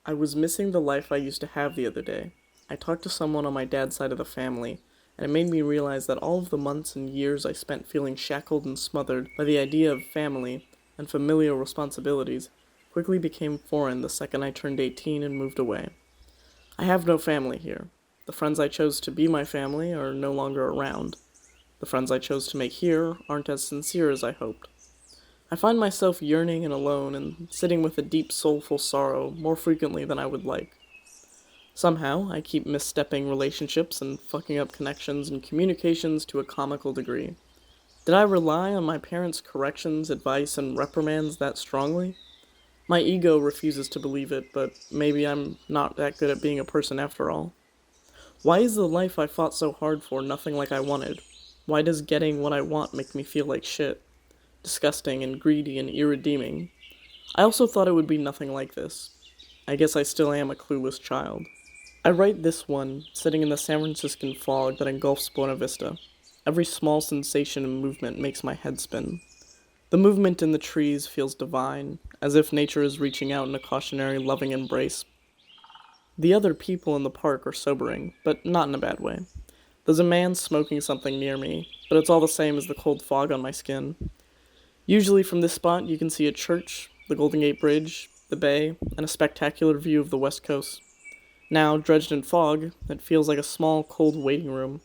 I was missing the life I used to have the other day. I talked to someone on my dad's side of the family, and it made me realize that all of the months and years I spent feeling shackled and smothered by the idea of family and familial responsibilities quickly became foreign the second I turned 18 and moved away. I have no family here. The friends I chose to be my family are no longer around. The friends I chose to make here aren't as sincere as I hoped. I find myself yearning and alone and sitting with a deep soulful sorrow more frequently than I would like. Somehow, I keep misstepping relationships and fucking up connections and communications to a comical degree. Did I rely on my parents' corrections, advice, and reprimands that strongly? My ego refuses to believe it, but maybe I'm not that good at being a person after all. Why is the life I fought so hard for nothing like I wanted? Why does getting what I want make me feel like shit? Disgusting and greedy and irredeeming. I also thought it would be nothing like this. I guess I still am a clueless child. I write this one sitting in the San Franciscan fog that engulfs Buena Vista. Every small sensation and movement makes my head spin. The movement in the trees feels divine, as if nature is reaching out in a cautionary, loving embrace. The other people in the park are sobering, but not in a bad way. There's a man smoking something near me, but it's all the same as the cold fog on my skin. Usually from this spot you can see a church, the Golden Gate Bridge, the bay, and a spectacular view of the west coast. Now, dredged in fog, it feels like a small, cold waiting room.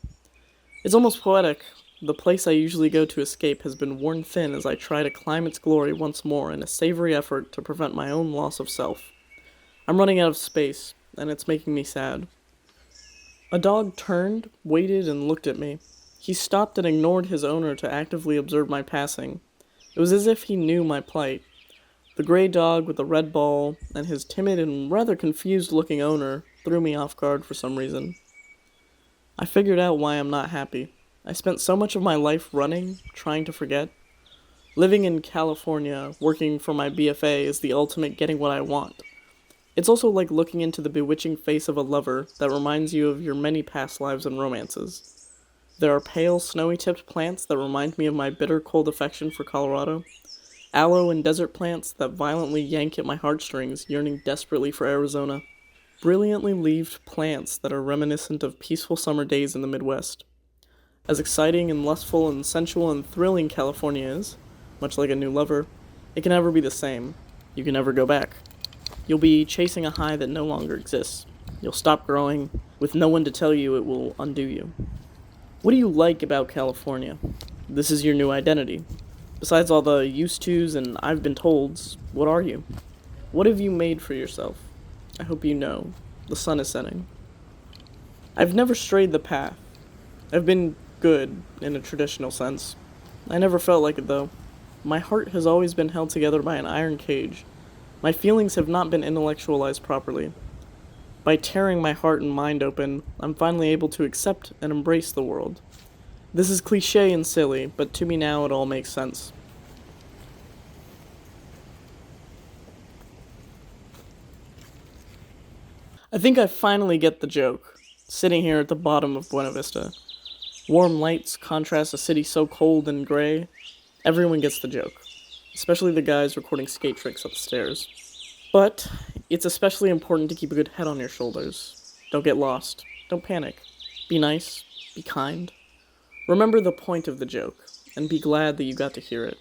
It's almost poetic. The place I usually go to escape has been worn thin as I try to climb its glory once more in a savory effort to prevent my own loss of self. I'm running out of space, and it's making me sad. A dog turned, waited, and looked at me. He stopped and ignored his owner to actively observe my passing. It was as if he knew my plight. The gray dog with the red ball and his timid and rather confused looking owner threw me off guard for some reason. I figured out why I'm not happy. I spent so much of my life running, trying to forget. Living in California, working for my BFA is the ultimate getting what I want. It's also like looking into the bewitching face of a lover that reminds you of your many past lives and romances. There are pale, snowy-tipped plants that remind me of my bitter, cold affection for Colorado. Aloe and desert plants that violently yank at my heartstrings, yearning desperately for Arizona. Brilliantly leaved plants that are reminiscent of peaceful summer days in the Midwest. As exciting and lustful and sensual and thrilling California is, much like a new lover, it can never be the same. You can never go back. You'll be chasing a high that no longer exists. You'll stop growing, with no one to tell you it will undo you. What do you like about California? This is your new identity. Besides all the used tos and I've been tolds, what are you? What have you made for yourself? I hope you know. The sun is setting. I've never strayed the path. I've been good, in a traditional sense. I never felt like it, though. My heart has always been held together by an iron cage. My feelings have not been intellectualized properly. By tearing my heart and mind open, I'm finally able to accept and embrace the world. This is cliché and silly, but to me now it all makes sense. I think I finally get the joke, sitting here at the bottom of Buena Vista. Warm lights contrast a city so cold and gray. Everyone gets the joke, especially the guys recording skate tricks up the stairs. But it's especially important to keep a good head on your shoulders. Don't get lost. Don't panic. Be nice. Be kind. Remember the point of the joke, and be glad that you got to hear it.